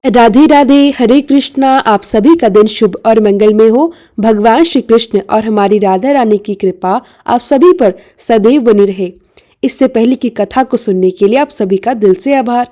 राधे राधे, हरे कृष्णा। आप सभी का दिन शुभ और मंगलमय हो। भगवान श्री कृष्ण और हमारी राधा रानी की कृपा आप सभी पर सदैव बनी रहे। इससे पहले की कथा को सुनने के लिए आप सभी का दिल से आभार।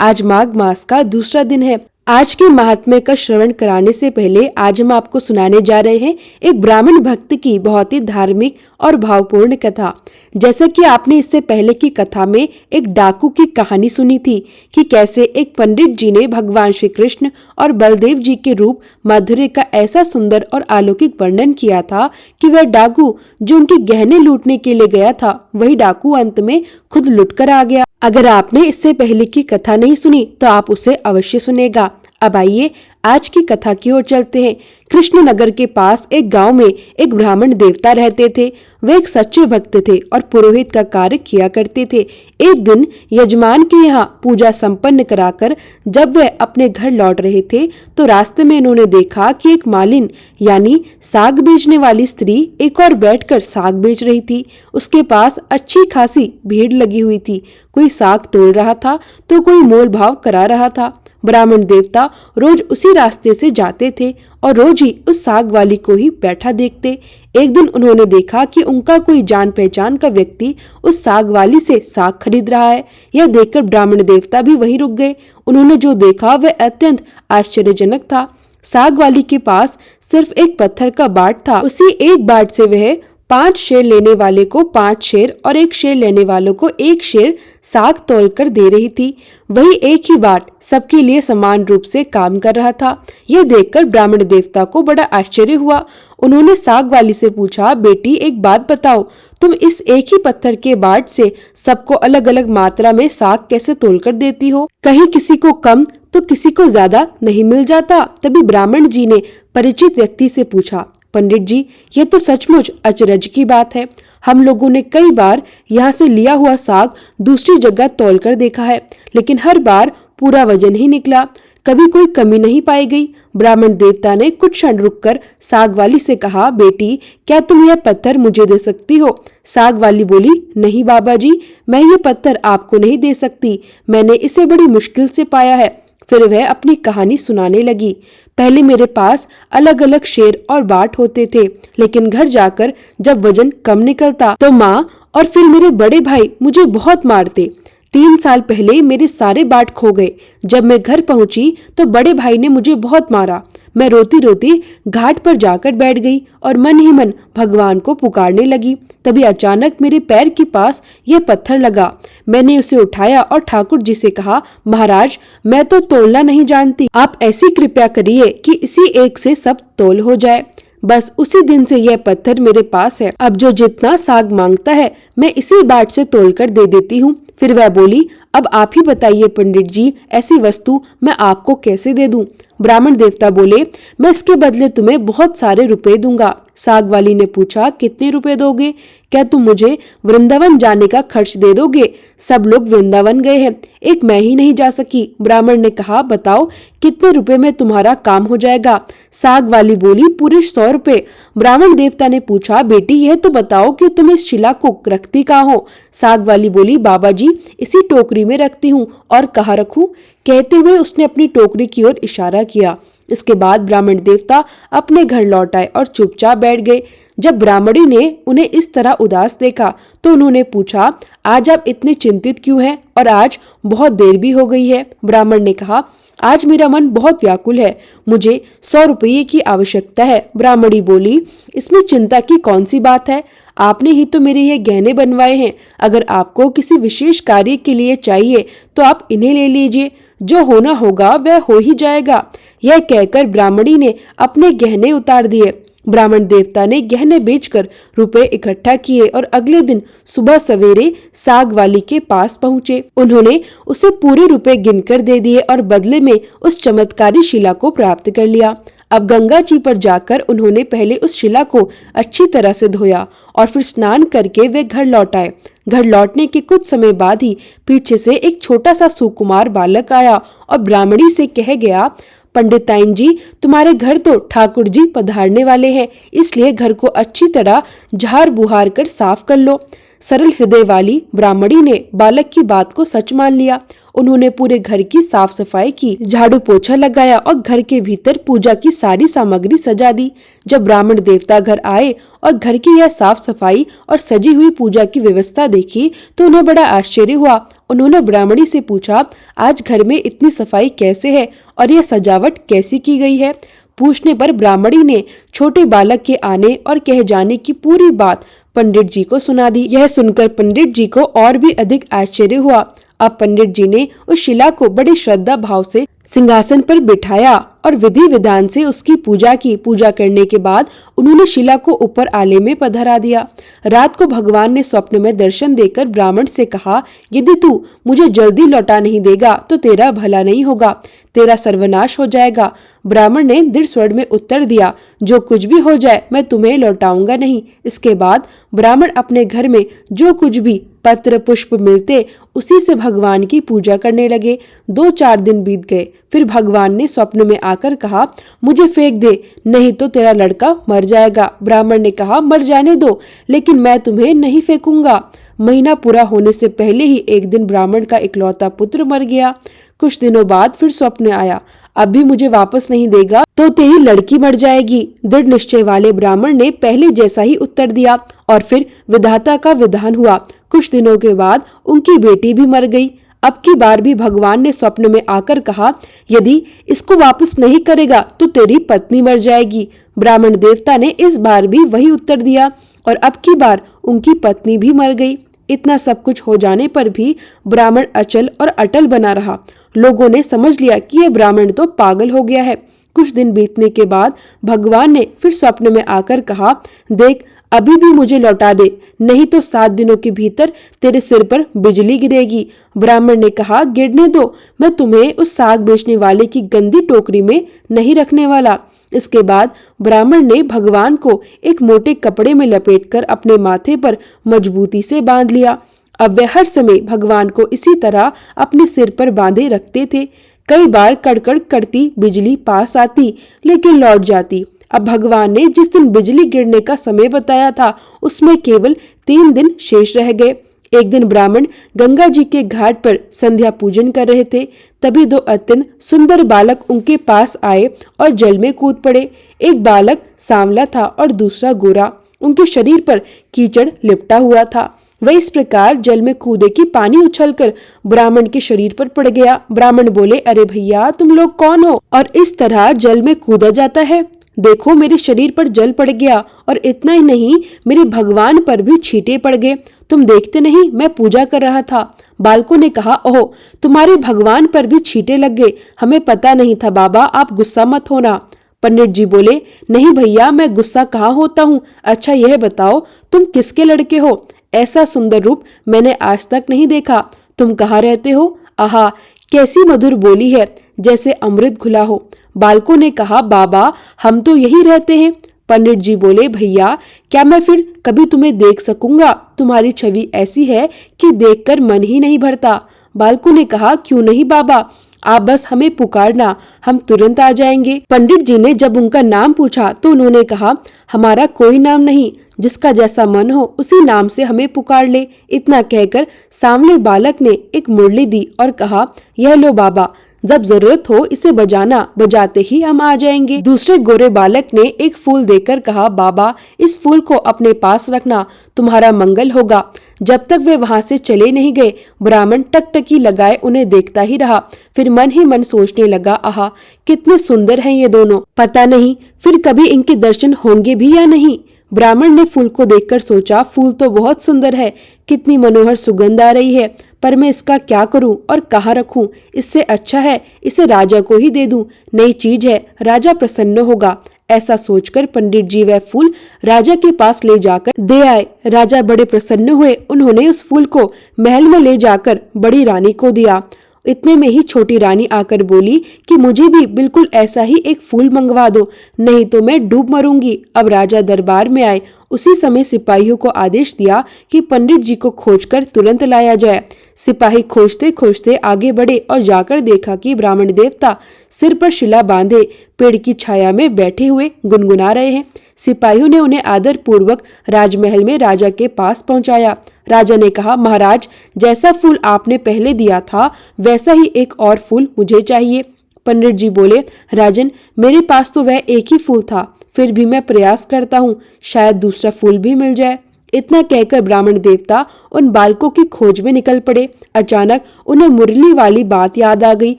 आज माघ मास का दूसरा दिन है। आज के महात्म्य का श्रवण कराने से पहले आज हम आपको सुनाने जा रहे हैं एक ब्राह्मण भक्त की बहुत ही धार्मिक और भावपूर्ण कथा। जैसा कि आपने इससे पहले की कथा में एक डाकू की कहानी सुनी थी कि कैसे एक पंडित जी ने भगवान श्री कृष्ण और बलदेव जी के रूप माधुर्य का ऐसा सुंदर और अलौकिक वर्णन किया था कि वह डाकू जो उनके गहने लूटने के लिए गया था, वही डाकू अंत में खुद लुटकर आ गया। अगर आपने इससे पहले की कथा नहीं सुनी तो आप उसे अवश्य सुनेगा। अब आइए आज की कथा की ओर चलते हैं। कृष्णनगर के पास एक गांव में एक ब्राह्मण देवता रहते थे। वे एक सच्चे भक्त थे और पुरोहित का कार्य किया करते थे। एक दिन यजमान के यहाँ पूजा संपन्न कराकर जब वे अपने घर लौट रहे थे तो रास्ते में इन्होंने देखा कि एक मालिन यानी साग बेचने वाली स्त्री एक और बैठकर साग बेच रही थी। उसके पास अच्छी खासी भीड़ लगी हुई थी। कोई साग तोल रहा था तो कोई मोल भाव करा रहा था। ब्राह्मण देवता रोज उसी रास्ते से जाते थे और रोज ही उस साग वाली को ही बैठा देखते। एक दिन उन्होंने देखा कि उनका कोई जान पहचान का व्यक्ति उस साग वाली से साग खरीद रहा है। यह देखकर ब्राह्मण देवता भी वहीं रुक गए। उन्होंने जो देखा वह अत्यंत आश्चर्यजनक था। साग वाली के पास सिर्फ एक पत्थर का बाट था। उसी एक बाट से वह 5 शेर लेने वाले को 5 शेर और 1 शेर लेने वालों को 1 शेर साग तौल कर दे रही थी। वही एक ही बाट सबके लिए समान रूप से काम कर रहा था। यह देखकर ब्राह्मण देवता को बड़ा आश्चर्य हुआ। उन्होंने साग वाली से पूछा, बेटी एक बात बताओ, तुम इस एक ही पत्थर के बाट से सबको अलग अलग मात्रा में साग कैसे तोल कर देती हो? कहीं किसी को कम तो किसी को ज्यादा नहीं मिल जाता? तभी ब्राह्मण जी ने परिचित व्यक्ति से पूछा, पंडित जी, ये तो सचमुच अचरज की बात है। हम लोगों ने कई बार यहाँ से लिया हुआ साग दूसरी जगह तौल कर देखा है, लेकिन हर बार पूरा वजन ही निकला, कभी कोई कमी नहीं पाई गई। ब्राह्मण देवता ने कुछ क्षण रुककर साग वाली से कहा, बेटी क्या तुम यह पत्थर मुझे दे सकती हो? साग वाली बोली, नहीं बाबा जी, मैं ये पत्थर आपको नहीं दे सकती, मैंने इसे बड़ी मुश्किल से पाया है। फिर वह अपनी कहानी सुनाने लगी। पहले मेरे पास अलग अलग शेर और बाट होते थे, लेकिन घर जाकर जब वजन कम निकलता तो माँ और फिर मेरे बड़े भाई मुझे बहुत मारते। 3 साल पहले मेरे सारे बाट खो गए। जब मैं घर पहुंची तो बड़े भाई ने मुझे बहुत मारा। मैं रोती रोती घाट पर जाकर बैठ गई और मन ही मन भगवान को पुकारने लगी। तभी अचानक मेरे पैर के पास यह पत्थर लगा। मैंने उसे उठाया और ठाकुर जी से कहा, महाराज मैं तो तोलना नहीं जानती, आप ऐसी कृपा करिए कि इसी एक से सब तोल हो जाए। बस उसी दिन से यह पत्थर मेरे पास है। अब जो जितना साग मांगता है मैं इसी बाट से तोलकर दे देती हूँ। फिर वह बोली, अब आप ही बताइए पंडित जी, ऐसी वस्तु मैं आपको कैसे दे दूं? ब्राह्मण देवता बोले, मैं इसके बदले तुम्हें बहुत सारे रुपए दूंगा। साग वाली ने पूछा, कितने रुपए दोगे? क्या तुम मुझे वृंदावन जाने का खर्च दे दोगे? सब लोग वृंदावन गए हैं, एक मैं ही नहीं जा सकी। ब्राह्मण ने कहा, बताओ कितने रुपए में तुम्हारा काम हो जाएगा? साग वाली बोली, पूरे 100 रुपए। ब्राह्मण देवता ने पूछा, बेटी यह तो बताओ कि तुम इस शिला को रखती कहाँ हो? साग वाली बोली, बाबा जी इसी टोकरी में रखती हूँ। और कहाँ रखूं? कहते हुए उसने अपनी टोकरी की ओर इशारा किया। इसके बाद ब्राह्मण देवता अपने घर लौट आए और चुपचाप बैठ गए। जब ब्राह्मणी ने उन्हें इस तरह उदास देखा तो उन्होंने पूछा, आज आप इतने चिंतित क्यों हैं और आज बहुत देर भी हो गई है? ब्राह्मण ने कहा, आज मेरा मन बहुत व्याकुल है, मुझे 100 रुपये की आवश्यकता है। ब्राह्मणी बोली, इसमें चिंता की कौन सी बात है? आपने ही तो मेरे ये गहने बनवाए हैं। अगर आपको किसी विशेष कार्य के लिए चाहिए तो आप इन्हें ले लीजिए, जो होना होगा वह हो ही जाएगा। यह कहकर ब्राह्मणी ने अपने गहने उतार दिए। ब्राह्मण देवता ने गहने बेचकर रुपए इकट्ठा किए और अगले दिन सुबह सवेरे साग वाली के पास पहुंचे। उन्होंने उसे पूरे रुपए गिनकर दे दिए और बदले में उस चमत्कारी शिला को प्राप्त कर लिया। अब गंगा जी पर जाकर उन्होंने पहले उस शिला को अच्छी तरह से धोया और फिर स्नान करके वे घर लौट आए। घर लौटने के कुछ समय बाद ही पीछे से एक छोटा सा सुकुमार बालक आया और ब्राह्मणी से कह गया, पंडिताइन जी तुम्हारे घर तो ठाकुर जी पधारने वाले हैं, इसलिए घर को अच्छी तरह झाड़ बुहार कर साफ कर लो। सरल हृदय वाली ब्राह्मणी ने बालक की बात को सच मान लिया। उन्होंने पूरे घर की साफ सफाई की, झाड़ू पोछा लगाया और घर के भीतर पूजा की सारी सामग्री सजा दी। जब ब्राह्मण देवता घर आए और घर की यह साफ सफाई और सजी हुई पूजा की व्यवस्था देखी तो उन्हें बड़ा आश्चर्य हुआ। उन्होंने ब्राह्मणी से पूछा, आज घर में इतनी सफाई कैसे है और यह सजावट कैसी की गई है? पूछने पर ब्राह्मणी ने छोटे बालक के आने और कह जाने की पूरी बात पंडित जी को सुना दी। यह सुनकर पंडित जी को और भी अधिक आश्चर्य हुआ। अब पंडित जी ने उस शिला को बड़ी श्रद्धा भाव से सिंहासन पर बिठाया और विधि विधान से उसकी पूजा की। पूजा करने के बाद उन्होंने शिला को ऊपर आले में पधरा दिया। रात को भगवान ने स्वप्न में दर्शन देकर ब्राह्मण से कहा, यदि तू मुझे जल्दी लौटा नहीं देगा तो तेरा भला नहीं होगा, तेरा सर्वनाश हो जाएगा। ब्राह्मण ने दृढ़ स्वर में उत्तर दिया, जो कुछ भी हो जाए मैं तुम्हें लौटाऊंगा नहीं। इसके बाद ब्राह्मण अपने घर में जो कुछ भी पत्र पुष्प मिलते उसी से भगवान की पूजा करने लगे। 2-4 दिन बीत गए। फिर भगवान ने स्वप्न में आकर कहा, मुझे फेंक दे, नहीं तो तेरा लड़का मर जाएगा। ब्राह्मण ने कहा, मर जाने दो, लेकिन मैं तुम्हें नहीं फेंकूंगा। महीना पूरा होने से पहले ही एक दिन ब्राह्मण का इकलौता पुत्र मर गया। कुछ दिनों बाद फिर स्वप्न आया, अब भी मुझे वापस नहीं देगा तो तेरी लड़की मर जाएगी। दृढ़ निश्चय वाले ब्राह्मण ने पहले जैसा ही उत्तर दिया और फिर विधाता का विधान हुआ। कुछ दिनों के बाद उनकी बेटी भी मर गई। अब की बार भी भगवान ने स्वप्न में आकर कहा, यदि इसको वापस नहीं करेगा तो तेरी पत्नी मर जाएगी। ब्राह्मण देवता ने इस बार भी वही उत्तर दिया और अब की बार उनकी पत्नी भी मर गई। इतना सब कुछ हो जाने पर भी ब्राह्मण अचल और अटल बना रहा। लोगों ने समझ लिया कि यह ब्राह्मण तो पागल हो गया है। कुछ दिन बीतने के बाद भगवान ने फिर स्वप्न में आकर कहा, देख अभी भी मुझे लौटा दे, नहीं तो 7 दिनों के भीतर तेरे सिर पर बिजली गिरेगी। ब्राह्मण ने कहा, गिरने दो, मैं तुम्हें उस साग बेचने वाले की गंदी टोकरी में नहीं रखने वाला। इसके बाद ब्राह्मण ने भगवान को एक मोटे कपड़े में लपेटकर अपने माथे पर मजबूती से बांध लिया। अब वे हर समय भगवान को इसी तरह अपने सिर पर बांधे रखते थे। कई बार कड़कड़ करती बिजली पास आती लेकिन लौट जाती। अब भगवान ने जिस दिन बिजली गिरने का समय बताया था उसमें केवल 3 दिन शेष रह गए। एक दिन ब्राह्मण गंगा जी के घाट पर संध्या पूजन कर रहे थे। तभी 2 अत्यंत सुंदर बालक उनके पास आए और जल में कूद पड़े। एक बालक सांवला था और दूसरा गोरा। उनके शरीर पर कीचड़ लिपटा हुआ था। वह इस प्रकार जल में कूदे कि पानी उछलकर ब्राह्मण के शरीर पर पड़ गया। ब्राह्मण बोले, अरे भैया तुम लोग कौन हो और इस तरह जल में कूदा जाता है? देखो मेरे शरीर पर जल पड़ गया और इतना ही नहीं, मेरे भगवान पर भी छींटे पड़ गए। तुम देखते नहीं मैं पूजा कर रहा था। बालकों ने कहा, ओह तुम्हारे भगवान पर भी छींटे लग गए, हमें पता नहीं था बाबा, आप गुस्सा मत होना। पंडित जी बोले, नहीं भैया मैं गुस्सा कहाँ होता हूँ। अच्छा यह बताओ तुम किसके लड़के हो? ऐसा सुंदर रूप मैंने आज तक नहीं देखा। तुम कहाँ रहते हो? आहा कैसी मधुर बोली है, जैसे अमृत घुला हो। बालकों ने कहा, बाबा हम तो यही रहते हैं। पंडित जी बोले, भैया क्या मैं फिर कभी तुम्हें देख सकूंगा? तुम्हारी छवि ऐसी है कि देखकर मन ही नहीं भरता। बालकों ने कहा, क्यों नहीं बाबा, आप बस हमें पुकारना, हम तुरंत आ जाएंगे। पंडित जी ने जब उनका नाम पूछा तो उन्होंने कहा, हमारा कोई नाम नहीं, जिसका जैसा मन हो उसी नाम से हमें पुकार ले। इतना कहकर सांवले बालक ने एक मुरली दी और कहा, यह लो बाबा, जब जरूरत हो इसे बजाना, बजाते ही हम आ जाएंगे। दूसरे गोरे बालक ने एक फूल देकर कहा, बाबा इस फूल को अपने पास रखना, तुम्हारा मंगल होगा। जब तक वे वहां से चले नहीं गए ब्राह्मण टकटकी लगाए उन्हें देखता ही रहा। फिर मन ही मन सोचने लगा, आहा कितने सुंदर हैं ये दोनों, पता नहीं फिर कभी इनके दर्शन होंगे भी या नहीं। ब्राह्मण ने फूल को देखकर सोचा, फूल तो बहुत सुंदर है, कितनी मनोहर सुगंध आ रही है, पर मैं इसका क्या करूं और कहाँ रखूं? इससे अच्छा है इसे राजा को ही दे दूं, नई चीज है, राजा प्रसन्न होगा। ऐसा सोचकर पंडित जी वह फूल राजा के पास ले जाकर दे आए। राजा बड़े प्रसन्न हुए। उन्होंने उस फूल को महल में ले जाकर बड़ी रानी को दिया। इतने में ही छोटी रानी आकर बोली कि मुझे भी बिल्कुल ऐसा ही एक फूल मंगवा दो, नहीं तो मैं डूब मरूंगी। अब राजा दरबार में आए। उसी समय सिपाहियों को आदेश दिया कि पंडित जी को खोजकर तुरंत लाया जाए। सिपाही खोजते खोजते आगे बढ़े और जाकर देखा कि ब्राह्मण देवता सिर पर शिला बांधे पेड़ की छाया में बैठे हुए गुनगुना रहे हैं। सिपाहियों ने उन्हें आदर पूर्वक राजमहल में राजा के पास पहुंचाया। राजा ने कहा, महाराज, जैसा फूल आपने पहले दिया था वैसा ही एक और फूल मुझे चाहिए। पंडित जी बोले, राजन, मेरे पास तो वह एक ही फूल था, फिर भी मैं प्रयास करता हूँ, शायद दूसरा फूल भी मिल जाए। इतना कहकर ब्राह्मण देवता उन बालकों की खोज में निकल पड़े। अचानक उन्हें मुरली वाली बात याद आ गई।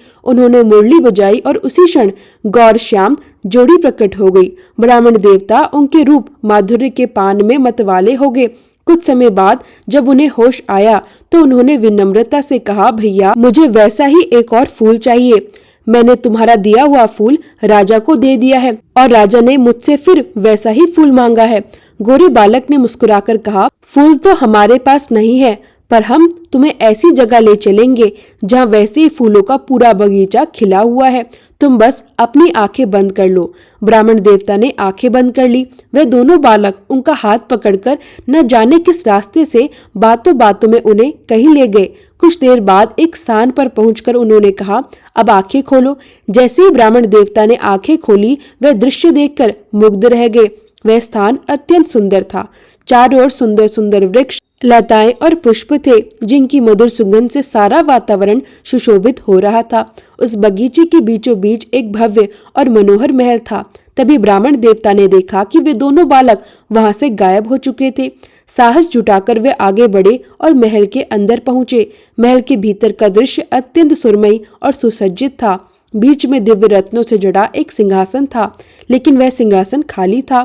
उन्होंने मुरली बजाई और उसी क्षण गौर श्याम जोड़ी प्रकट हो गई। ब्राह्मण देवता उनके रूप माधुर्य के पान में मतवाले हो गए। कुछ समय बाद जब उन्हें होश आया तो उन्होंने विनम्रता से कहा, भैया, मुझे वैसा ही एक और फूल चाहिए। मैंने तुम्हारा दिया हुआ फूल राजा को दे दिया है और राजा ने मुझसे फिर वैसा ही फूल मांगा है। गोरे बालक ने मुस्कुराकर कहा, फूल तो हमारे पास नहीं है, पर हम तुम्हें ऐसी जगह ले चलेंगे जहाँ वैसे ही फूलों का पूरा बगीचा खिला हुआ है। तुम बस अपनी आंखें बंद कर लो। ब्राह्मण देवता ने आंखें बंद कर ली। वे दोनों बालक उनका हाथ पकड़कर न जाने किस रास्ते से बातों बातों में उन्हें कहीं ले गए। कुछ देर बाद एक स्थान पर पहुंचकर उन्होंने कहा, अब आंखें खोलो। जैसे ही ब्राह्मण देवता ने आंखें खोली, वह दृश्य देखकर मुग्ध रह गए। वह स्थान अत्यंत सुंदर था। चारों ओर सुंदर सुंदर वृक्ष, लताएं और पुष्प थे, जिनकी मधुर सुगंध से सारा वातावरण सुशोभित हो रहा था। उस बगीचे के बीचों बीच एक भव्य और मनोहर महल था। तभी ब्राह्मण देवता ने देखा कि वे दोनों बालक वहां से गायब हो चुके थे। साहस जुटाकर वे आगे बढ़े और महल के अंदर पहुंचे। महल के भीतर का दृश्य अत्यंत सुरमई और सुसज्जित था। बीच में दिव्य रत्नों से जड़ा एक सिंहासन था, लेकिन वह सिंहासन खाली था।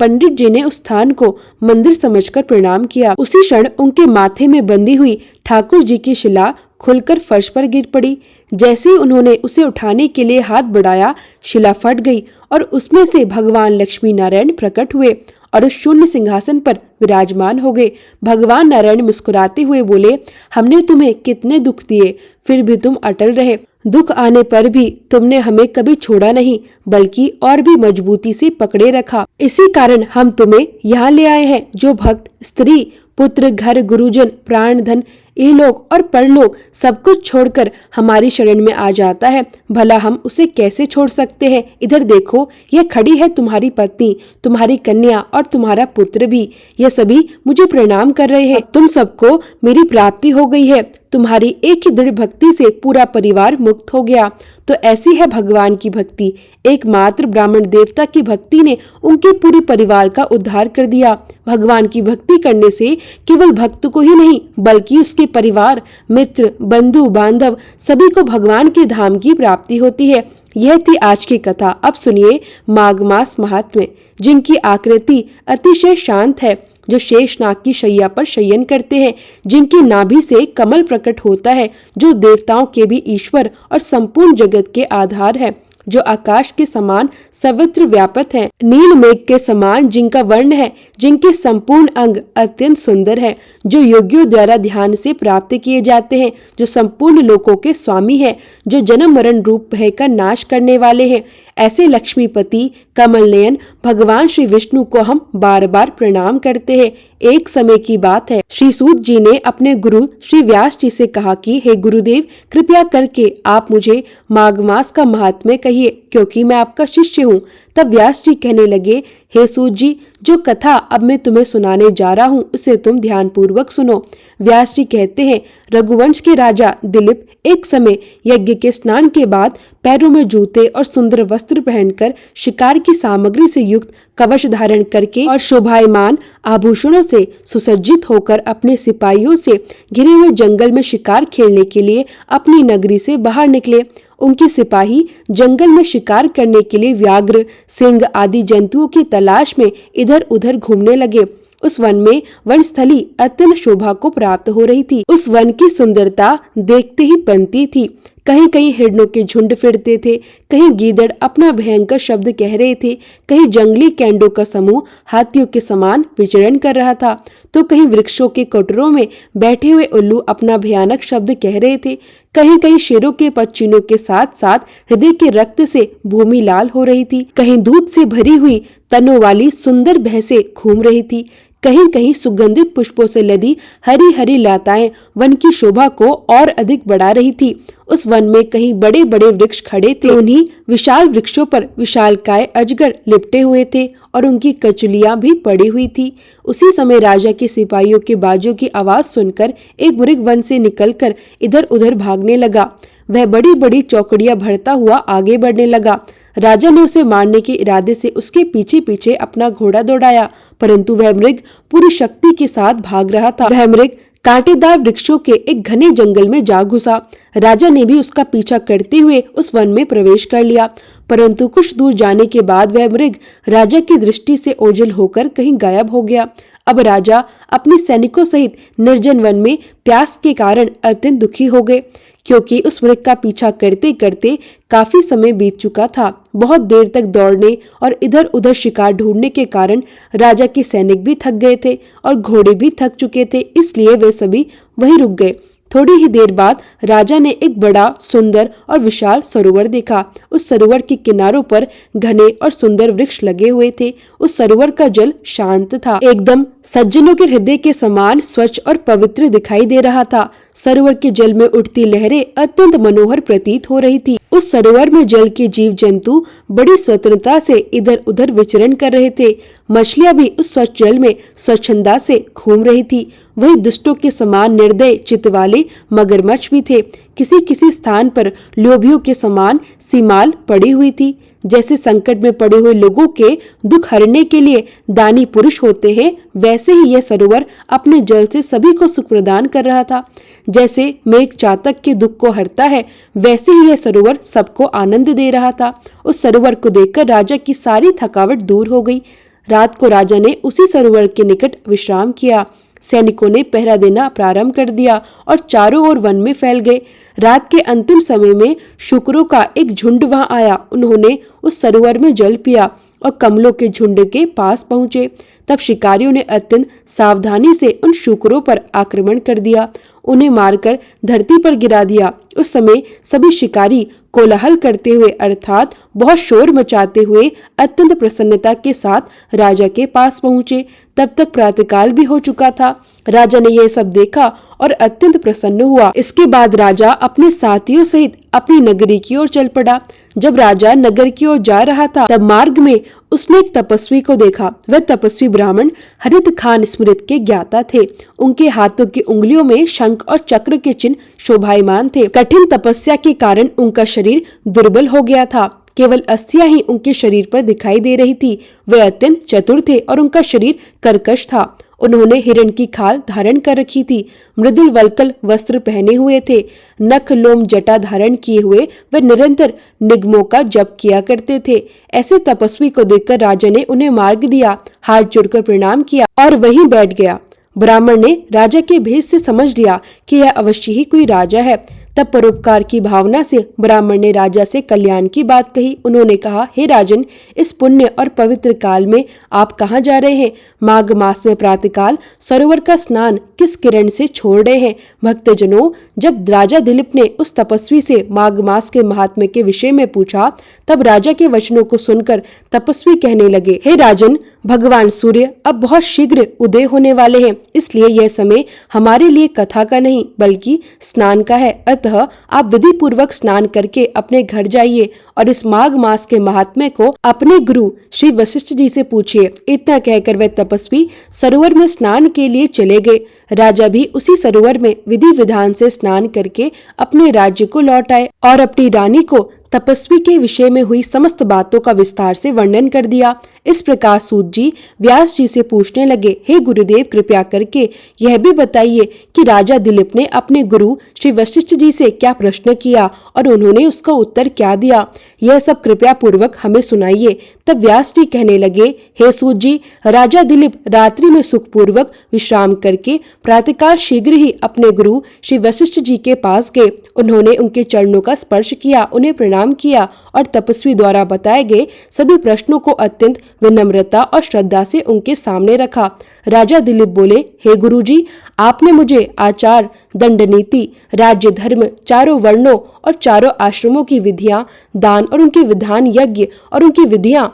पंडित जी ने उस स्थान को मंदिर समझकर प्रणाम किया। उसी क्षण उनके माथे में बंधी हुई ठाकुर जी की शिला खुलकर फर्श पर गिर पड़ी। जैसे ही उन्होंने उसे उठाने के लिए हाथ बढ़ाया, शिला फट गई और उसमें से भगवान लक्ष्मी नारायण प्रकट हुए और उस शून्य सिंहासन पर विराजमान हो गए। भगवान नारायण मुस्कुराते हुए बोले, हमने तुम्हें कितने दुख दिए, फिर भी तुम अटल रहे। दुख आने पर भी तुमने हमें कभी छोड़ा नहीं, बल्कि और भी मजबूती से पकड़े रखा। इसी कारण हम तुम्हें यहाँ ले आए हैं। जो भक्त स्त्री, पुत्र, घर, गुरुजन, प्राण, धन, इहलोक और परलोक सब कुछ छोड़कर हमारी शरण में आ जाता है, भला हम उसे कैसे छोड़ सकते हैं। इधर देखो, यह खड़ी है तुम्हारी पत्नी, तुम्हारी कन्या और तुम्हारा पुत्र भी। यह सभी मुझे प्रणाम कर रहे हैं। तुम सबको मेरी प्राप्ति हो गई है। तुम्हारी एक ही दृढ़ भक्ति से पूरा परिवार मुक्त हो गया। तो ऐसी है भगवान की भक्ति। एकमात्र ब्राह्मण देवता की भक्ति ने उनके पूरे परिवार का उद्धार कर दिया। भगवान की भक्ति करने से केवल भक्त को ही नहीं, बल्कि उसके परिवार, मित्र, बंधु, बांधव सभी को भगवान के धाम की प्राप्ति होती है। यह थी आज की कथा। अब सुनिए माघ मास महात्म्य, जिनकी आकृति अतिशय शांत है, जो शेषनाग की शैया पर शयन करते हैं, जिनकी नाभि से कमल प्रकट होता है, जो देवताओं के भी ईश्वर और संपूर्ण जगत के आधार है, जो आकाश के समान सर्वत्र व्यापक है, नील मेघ के समान जिनका वर्ण है, जिनके संपूर्ण अंग अत्यंत सुंदर है, जो योगियों द्वारा ध्यान से प्राप्त किए जाते हैं, जो संपूर्ण लोकों के स्वामी है, जो जन्म मरण रूप भय का नाश करने वाले हैं। ऐसे लक्ष्मीपति कमल नयन भगवान श्री विष्णु को हम बार बार प्रणाम करते हैं। एक समय की बात है, श्री सूत जी ने अपने गुरु श्री व्यास जी से कहा कि हे गुरुदेव, कृपया करके आप मुझे माघ मास का महात्म्य कहिए, क्योंकि मैं आपका शिष्य हूँ। तब व्यास जी कहने लगे, हे सूत जी, जो कथा अब मैं तुम्हें सुनाने जा रहा हूँ उसे तुम ध्यान पूर्वक सुनो। व्यास जी कहते हैं, रघुवंश के राजा दिलीप एक समय यज्ञ के स्नान के बाद पैरों में जूते और सुंदर वस्त्र पहनकर, शिकार की सामग्री से युक्त कवच धारण करके और शोभायमान आभूषणों से सुसज्जित होकर अपने सिपाहियों से घिरे हुए जंगल में शिकार खेलने के लिए अपनी नगरी से बाहर निकले। उनके सिपाही जंगल में शिकार करने के लिए व्याघ्र, सिंह आदि जंतुओं की तलाश में इधर उधर घूमने लगे। उस वन में वनस्थली अत्यंत शोभा को प्राप्त हो रही थी। उस वन की सुंदरता देखते ही बनती थी। कहीं कहीं हिरणों के झुंड फिरते थे, कहीं गीदड़ अपना भयंकर शब्द कह रहे थे, कहीं जंगली कैंडों का समूह हाथियों के समान विचरण कर रहा था, तो कहीं वृक्षों के कोटरों में बैठे हुए उल्लू अपना भयानक शब्द कह रहे थे। कहीं कहीं शेरों के पच्चीनों के साथ साथ हृदय के रक्त से भूमि लाल हो रही थी। कहीं दूध से भरी हुई तनों वाली सुंदर भैंसें घूम रही थी। कहीं कहीं सुगंधित पुष्पों से लदी हरी हरी लताएं वन की शोभा को और अधिक बढ़ा रही थी। उस वन में कहीं बड़े बड़े वृक्ष खड़े थे। उन्हीं विशाल वृक्षों पर विशालकाय अजगर लिपटे हुए थे और उनकी कचुलियां भी पड़ी हुई थी। उसी समय राजा के सिपाहियों के बाजों की आवाज सुनकर एक मृग वन से निकलकर इधर उधर भागने लगा। वह बड़ी बड़ी चौकड़ियां भरता हुआ आगे बढ़ने लगा। राजा ने उसे मारने के इरादे से उसके पीछे पीछे अपना घोड़ा दौड़ाया, परंतु वह मृग पूरी शक्ति के साथ भाग रहा था। वह मृग कांटेदार वृक्षों के एक घने जंगल में जा घुसा। राजा ने भी उसका पीछा करते हुए उस वन में प्रवेश कर लिया, परंतु कुछ दूर जाने के बाद वह मृग राजा की दृष्टि से ओझल होकर कहीं गायब हो गया। अब राजा अपने सैनिकों सहित निर्जन वन में प्यास के कारण अत्यंत दुखी हो गए, क्योंकि उस मृग का पीछा करते करते काफी समय बीत चुका था। बहुत देर तक दौड़ने और इधर उधर शिकार ढूंढने के कारण राजा के सैनिक भी थक गए थे और घोड़े भी थक चुके थे, इसलिए वे सभी वहीं रुक गए। थोड़ी ही देर बाद राजा ने एक बड़ा सुंदर और विशाल सरोवर देखा। उस सरोवर के किनारों पर घने और सुंदर वृक्ष लगे हुए थे। उस सरोवर का जल शांत था, एकदम सज्जनों के हृदय के समान स्वच्छ और पवित्र दिखाई दे रहा था। सरोवर के जल में उठती लहरें अत्यंत मनोहर प्रतीत हो रही थी। उस सरोवर में जल के जीव जंतु बड़ी स्वतंत्रता से इधर उधर विचरण कर रहे थे। मछलियां भी उस स्वच्छ जल में स्वच्छंदा से घूम रही थी। वही दुष्टों के समान निर्दय चित्त वाले मगरमच्छ भी थे। किसी किसी स्थान पर लोभियों के समान सीमाल पड़ी हुई थी। जैसे संकट में पड़े हुए लोगों के दुख हरने के लिए दानी पुरुष होते हैं, वैसे ही यह सरोवर अपने जल से सभी को सुख प्रदान कर रहा था। जैसे मेघ चातक के दुख को हरता है, वैसे ही यह सरोवर सबको आनंद दे रहा था। उस सरोवर को देखकर राजा की सारी थकावट दूर हो गई। रात को राजा ने उसी सरोवर के निकट विश्राम किया। सैनिकों ने पहरा देना प्रारंभ कर दिया और चारों ओर वन में फैल गए। रात के अंतिम समय में शुकरों का एक झुंड वहां आया। उन्होंने उस सरोवर में जल पिया और कमलों के झुंड के पास पहुंचे। तब शिकारियों ने अत्यंत सावधानी से उन शुकरों पर आक्रमण कर दिया, उन्हें मारकर धरती पर गिरा दिया। उस समय सभी शिकारी कोलाहल करते हुए अर्थात बहुत शोर मचाते हुए अत्यंत प्रसन्नता के साथ राजा के पास पहुंचे। तब तक प्रातःकाल भी हो चुका था। राजा ने यह सब देखा और अत्यंत प्रसन्न हुआ। इसके बाद राजा अपने साथियों सहित अपनी नगरी की ओर चल पड़ा। जब राजा नगर की ओर जा रहा था, तब मार्ग में उसने एक तपस्वी को देखा। वह तपस्वी ब्राह्मण हरित खान स्मृत के ज्ञाता थे। उनके हाथों की उंगलियों में शंख और चक्र के चिन्ह शोभायमान थे। कठिन तपस्या के कारण उनका शरीर दुर्बल हो गया था। केवल अस्थियां ही उनके शरीर पर दिखाई दे रही थी। वे अत्यंत चतुर थे और उनका शरीर कर्कश था। उन्होंने हिरण की खाल धारण कर रखी थी, मृदुल वल्कल वस्त्र पहने हुए थे, नख लोम जटा धारण किए हुए वे निरंतर निगमों का जप किया करते थे। ऐसे तपस्वी को देखकर राजा ने उन्हें मार्ग दिया, हाथ जोड़कर प्रणाम किया और वहीं बैठ गया। ब्राह्मण ने राजा के भेष से समझ लिया कि यह अवश्य ही कोई राजा है। तब परोपकार की भावना से ब्राह्मण ने राजा से कल्याण की बात कही। उन्होंने कहा, हे राजन, इस पुण्य और पवित्र काल में आप कहाँ जा रहे हैं? माघ मास में प्रातःकाल सरोवर का स्नान किस किरण से छोड़ रहे हैं? भक्तजनों, जब राजा दिलीप ने उस तपस्वी से माघ मास के महात्म्य के विषय में पूछा, तब राजा के वचनों को सुनकर तपस्वी कहने लगे, हे राजन, भगवान सूर्य अब बहुत शीघ्र उदय होने वाले हैं, इसलिए यह समय हमारे लिए कथा का नहीं बल्कि स्नान का है। अतः आप विधि पूर्वक स्नान करके अपने घर जाइए और इस माघ मास के महात्म्य को अपने गुरु श्री वशिष्ठ जी से पूछिए। इतना कहकर वह तपस्वी सरोवर में स्नान के लिए चले गए। राजा भी उसी सरोवर में विधि विधान से स्नान करके अपने राज्य को लौट आए और अपनी रानी को तपस्वी के विषय में हुई समस्त बातों का विस्तार से वर्णन कर दिया। इस प्रकार सूत जी व्यास जी से पूछने लगे, हे गुरुदेव, कृपया करके यह भी बताइए कि राजा दिलीप ने अपने गुरु श्री वशिष्ठ जी से क्या प्रश्न किया और उन्होंने उसका उत्तर क्या दिया? यह सब कृपया पूर्वक हमें सुनाइए। तब व्यास जी कहने लगे, हे सूत जी, राजा दिलीप रात्रि में सुखपूर्वक विश्राम करके प्रातःकाल शीघ्र ही अपने गुरु श्री वशिष्ठ जी के पास गए। उन्होंने उनके चरणों का स्पर्श किया, उन्हें प्रणाम किया और तपस्वी द्वारा बताए गए सभी प्रश्नों को अत्यंत विनम्रता और श्रद्धा से उनके सामने रखा। राजा दिलीप बोले, हे गुरुजी, आपने मुझे आचार, दंड नीति, राज्य धर्म, चारों वर्णों और चारों आश्रमों की विधियां, दान और उनके विधान, यज्ञ और उनकी विधियां,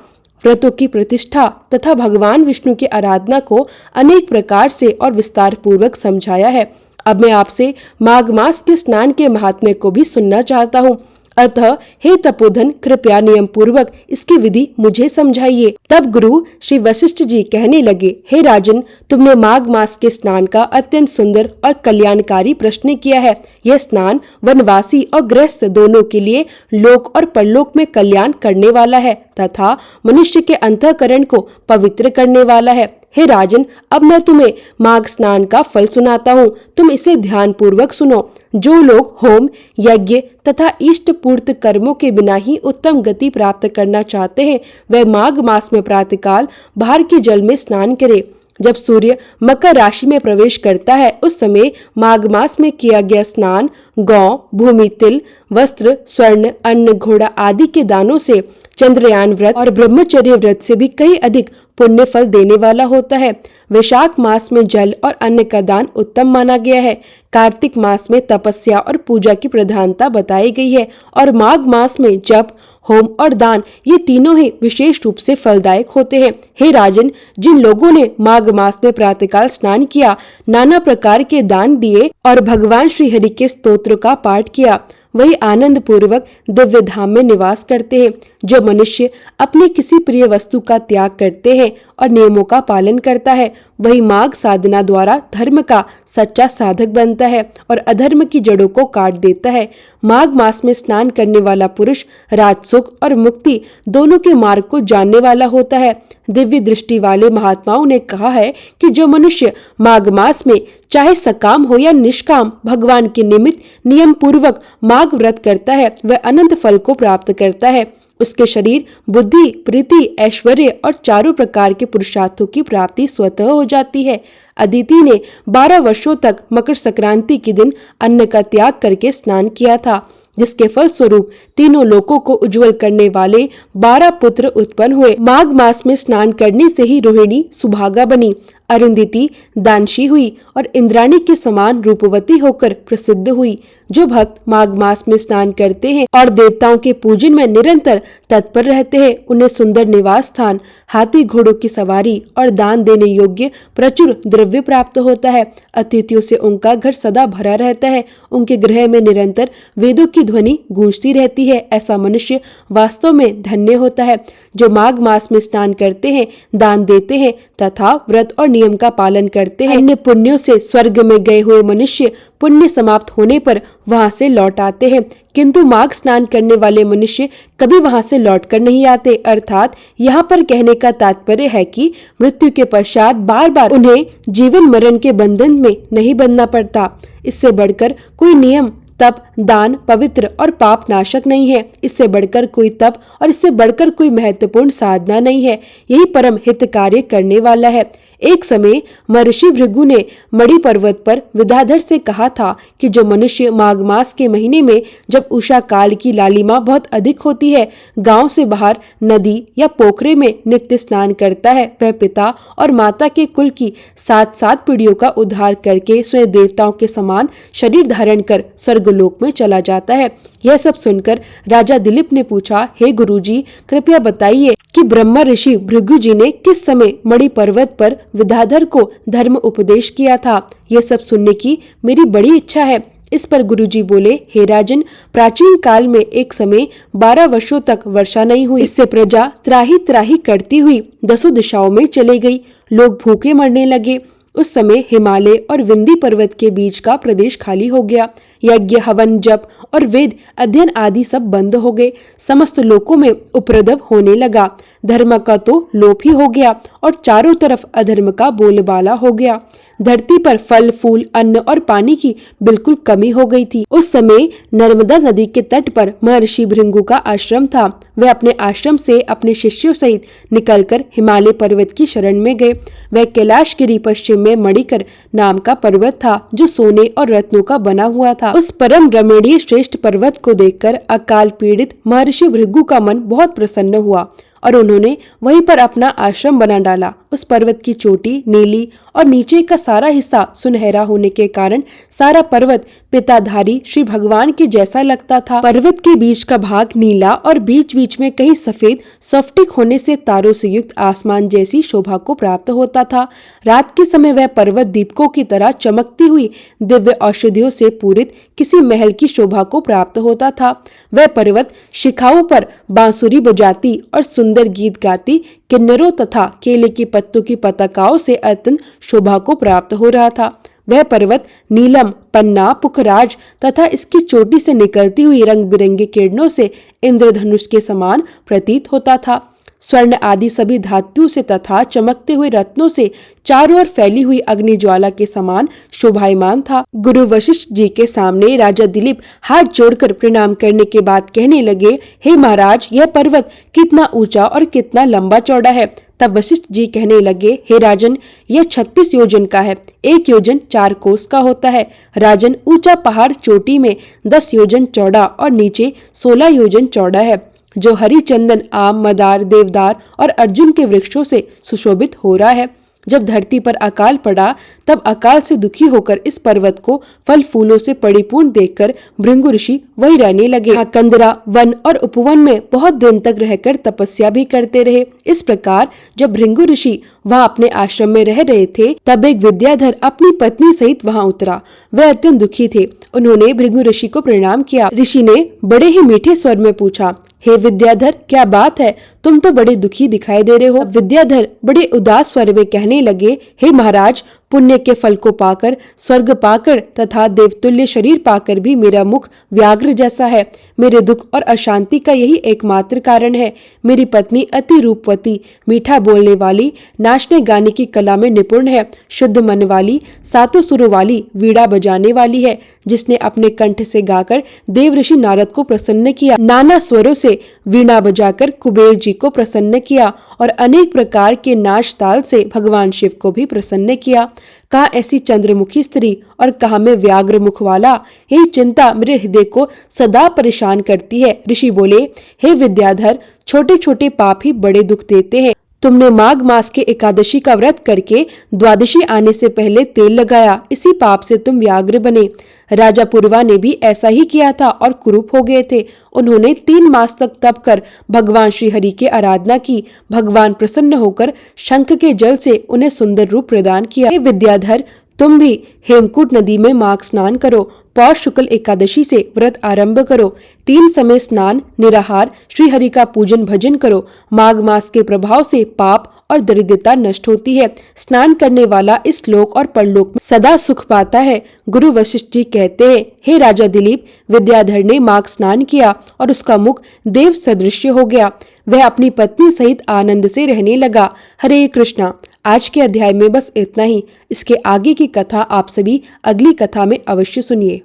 व्रतों की प्रतिष्ठा तथा भगवान विष्णु की आराधना को अनेक प्रकार से और विस्तार पूर्वक समझाया है। अब मैं आपसे माघ मास के स्नान के महात्म्य को भी सुनना चाहता हूँ। अतः हे तपोधन, कृपया नियम पूर्वक इसकी विधि मुझे समझाइए। तब गुरु श्री वशिष्ठ जी कहने लगे, हे राजन, तुमने माघ मास के स्नान का अत्यंत सुंदर और कल्याणकारी प्रश्न किया है। यह स्नान वनवासी और गृहस्थ दोनों के लिए लोक और परलोक में कल्याण करने वाला है तथा मनुष्य के अंतःकरण को पवित्र करने वाला है। हे राजन, अब मैं तुम्हें माघ स्नान का फल सुनाता हूँ, तुम इसे ध्यान पूर्वक सुनो। जो लोग होम, यज्ञ तथा इष्ट पूर्त कर्मों के बिना ही उत्तम गति प्राप्त करना चाहते हैं, वह माघ मास में प्रातःकाल बाहर के जल में स्नान करे। जब सूर्य मकर राशि में प्रवेश करता है, उस समय माघ मास में किया गया स्नान गौ, भूमि, तिल, वस्त्र, स्वर्ण, अन्न, घोड़ा आदि के दानों से, चंद्रयान व्रत और ब्रह्मचर्य व्रत से भी कहीं अधिक पुण्य फल देने वाला होता है। वैशाख मास में जल और अन्न का दान उत्तम माना गया है। कार्तिक मास में तपस्या और पूजा की प्रधानता बताई गई है और माघ मास में जप, होम और दान ये तीनों ही विशेष रूप से फलदायक होते हैं। हे राजन, जिन लोगों ने माघ मास में प्रातःकाल स्नान किया, नाना प्रकार के दान दिए और भगवान श्री हरि के स्तोत्र का पाठ किया, वही आनंद पूर्वक दिव्य धाम में निवास करते हैं। जो मनुष्य अपनी किसी प्रिय वस्तु का त्याग करते हैं और नियमों का पालन करता है, वही माघ साधना द्वारा धर्म का सच्चा साधक बनता है और अधर्म की जड़ों को काट देता है। माघ मास में स्नान करने वाला पुरुष राजसुख और मुक्ति दोनों के मार्ग को जानने वाला होता है। दिव्य दृष्टि वाले महात्माओं ने कहा है कि जो मनुष्य माघ मास में चाहे सकाम हो या निष्काम भगवान के निमित्त नियम पूर्वक माघ व्रत करता है, वह अनंत फल को प्राप्त करता है। उसके शरीर, बुद्धि, प्रीति, ऐश्वर्य और चारों प्रकार के पुरुषार्थों की प्राप्ति स्वतः हो जाती है। अदिति ने 12 वर्षों तक मकर संक्रांति के दिन अन्न का त्याग करके स्नान किया था, जिसके फल स्वरूप तीनों लोकों को उज्जवल करने वाले 12 पुत्र उत्पन्न हुए। माघ मास में स्नान करने से ही रोहिणी सुभागा बनी, अरुंधति दानशी हुई और इंद्राणी के समान रूपवती होकर प्रसिद्ध हुई। जो भक्त माघ मास में स्नान करते हैं और देवताओं के पूजन में निरंतर तत्पर रहते हैं, उन्हें सुंदर निवास स्थान, हाथी घोड़ों की सवारी और दान देने योग्य प्रचुर द्रव्य प्राप्त होता है। अतिथियों से उनका घर सदा भरा रहता है। उनके गृह में निरंतर वेदों की ध्वनि गूंजती रहती है। ऐसा मनुष्य वास्तव में धन्य होता है। जो माघ मास में स्नान करते हैं, दान देते हैं तथा व्रत और नियम का पालन करते हैं, अन्य पुण्यों से स्वर्ग में गए हुए मनुष्य पुण्य समाप्त होने पर वहां से लौट आते हैं, किंतु माघ स्नान करने वाले मनुष्य कभी वहां से लौट कर नहीं आते। अर्थात यहाँ पर कहने का तात्पर्य है कि मृत्यु के पश्चात बार बार उन्हें जीवन मरण के बंधन में नहीं बंधना पड़ता। इससे बढ़कर कोई नियम, तप, दान, पवित्र और पाप नाशक नहीं है। इससे बढ़कर कोई तप और इससे बढ़कर कोई महत्वपूर्ण साधना नहीं है। यही परम हित कार्य करने वाला है। एक समय महर्षि भृगु ने मणि पर्वत पर विद्याधर से कहा था कि जो मनुष्य माघ मास के महीने में, जब उषा काल की लालिमा बहुत अधिक होती है, गांव से बाहर नदी या पोखरे में नित्य स्नान करता है, वह पिता और माता के कुल की 7 पीढ़ियों का उद्धार करके स्वयं देवताओं के समान शरीर धारण कर स्वर्गलोक में चला जाता है। यह सब सुनकर राजा दिलीप ने पूछा, हे गुरुजी, कृपया बताइए कि ब्रह्मा ऋषि भृगु जी ने किस समय मणि पर्वत पर विद्याधर को धर्म उपदेश किया था? यह सब सुनने की मेरी बड़ी इच्छा है। इस पर गुरुजी बोले, हे राजन, प्राचीन काल में एक समय 12 वर्षों तक वर्षा नहीं हुई। इससे प्रजा त्राही त्राही करती हुई 10 दिशाओं में चले गई। लोग भूखे मरने लगे। उस समय हिमालय और विंध्य पर्वत के बीच का प्रदेश खाली हो गया। यज्ञ, हवन, जप और वेद अध्ययन आदि सब बंद हो गए। समस्त लोकों में उपद्रव होने लगा। धर्म का तो लोप ही हो गया और चारों तरफ अधर्म का बोलबाला हो गया। धरती पर फल, फूल, अन्न और पानी की बिल्कुल कमी हो गई थी। उस समय नर्मदा नदी के तट पर महर्षि भृगु का आश्रम था। वे अपने आश्रम से अपने शिष्यों सहित निकलकर हिमालय पर्वत की शरण में गए। वह कैलाशगिरी पश्चिम में मणिकर नाम का पर्वत था, जो सोने और रत्नों का बना हुआ था। उस परम रमणीय श्रेष्ठ पर्वत को देखकर अकाल पीड़ित महर्षि भृगु का मन बहुत प्रसन्न हुआ और उन्होंने वहीं पर अपना आश्रम बना डाला। उस पर्वत की चोटी नीली और नीचे का सारा हिस्सा सुनहरा होने के कारण सारा पर्वत पिताधारी श्री भगवान के जैसा लगता था। पर्वत के बीच का भाग नीला और बीच बीच में कहीं सफेद स्फटिक होने से तारों से युक्त आसमान जैसी शोभा को प्राप्त होता था। रात के समय वह पर्वत दीपकों की तरह चमकती हुई दिव्य औषधियों से पूरित किसी महल की शोभा को प्राप्त होता था। वह पर्वत शिखाओं पर बांसुरी बजाती और सुंदर गीत गाती किन्नरों तथा केले के पत्तों की पताकाओं से अत्यंत शोभा को प्राप्त हो रहा था। वह पर्वत नीलम, पन्ना, पुखराज तथा इसकी चोटी से निकलती हुई रंग बिरंगी किरणों से इंद्रधनुष के समान प्रतीत होता था। स्वर्ण आदि सभी धातुओं से तथा चमकते हुए रत्नों से चारों ओर फैली हुई अग्नि ज्वाला के समान शोभायमान था। गुरु वशिष्ठ जी के सामने राजा दिलीप हाथ जोड़कर प्रणाम करने के बाद कहने लगे, हे महाराज, यह पर्वत कितना ऊंचा और कितना लंबा चौड़ा है। तब वशिष्ठ जी कहने लगे, हे राजन, यह 36 योजन का है। 1 योजन 4 कोस का होता है। राजन, ऊंचा पहाड़ चोटी में 10 योजन चौड़ा और नीचे 16 योजन चौड़ा है, जो हरी चंदन, आम, मदार, देवदार और अर्जुन के वृक्षों से सुशोभित हो रहा है। जब धरती पर अकाल पड़ा तब अकाल से दुखी होकर इस पर्वत को फल फूलों से परिपूर्ण देखकर भृंगु ऋषि वही रहने लगे। यहाँ कंदरा वन और उपवन में बहुत दिन तक रहकर तपस्या भी करते रहे। इस प्रकार जब भृंगु ऋषि वहाँ अपने आश्रम में रह रहे थे तब एक विद्याधर अपनी पत्नी सहित वहाँ उतरा। वह अत्यंत दुखी थे। उन्होंने भृंगु ऋषि को प्रणाम किया। ऋषि ने बड़े ही मीठे स्वर में पूछा, हे विद्याधर, क्या बात है? तुम तो बड़े दुखी दिखाई दे रहे हो। विद्याधर बड़े उदास स्वर में कहने लगे, हे महाराज, पुण्य के फल को पाकर, स्वर्ग पाकर तथा देवतुल्य शरीर पाकर भी मेरा मुख व्याघ्र जैसा है। मेरे दुख और अशांति का यही एकमात्र कारण है। मेरी पत्नी अति रूपवती, मीठा बोलने वाली, नाचने गाने की कला में निपुण है, शुद्ध मन वाली, सातों सुरों वाली, वीणा बजाने वाली है, जिसने अपने कंठ से गाकर देव ऋषि नारद को प्रसन्न किया, नाना स्वरों से वीणा बजाकर कुबेर जी को प्रसन्न किया और अनेक प्रकार के नाच ताल से भगवान शिव को भी प्रसन्न किया। कहा ऐसी चंद्रमुखी स्त्री और कहा मैं व्याघ्र मुख वाला। यही चिंता मेरे हृदय को सदा परेशान करती है। ऋषि बोले, हे विद्याधर, छोटे छोटे पाप ही बड़े दुख देते हैं। तुमने माघ मास के एकादशी का व्रत करके द्वादशी आने से पहले तेल लगाया, इसी पाप से तुम व्याघ्र बने। राजा पूर्वा ने भी ऐसा ही किया था और कुरूप हो गए थे। उन्होंने 3 मास तक तप कर भगवान श्री हरि की आराधना की। भगवान प्रसन्न होकर शंख के जल से उन्हें सुंदर रूप प्रदान किया। हे विद्याधर, तुम भी हेमकूट नदी में माघ स्नान करो। पौष शुक्ल एकादशी से व्रत आरंभ करो। 3 समय स्नान, निराहार, श्री हरि का पूजन भजन करो। माघ मास के प्रभाव से पाप और दरिद्रता नष्ट होती है। स्नान करने वाला इस लोक और परलोक में सदा सुख पाता है। गुरु वशिष्ठ जी कहते हैं, हे राजा दिलीप, विद्याधर ने माघ स्नान किया और उसका मुख देव सदृश हो गया। वह अपनी पत्नी सहित आनंद से रहने लगा। हरे कृष्णा। आज के अध्याय में बस इतना ही। इसके आगे की कथा आप सभी अगली कथा में अवश्य सुनिए।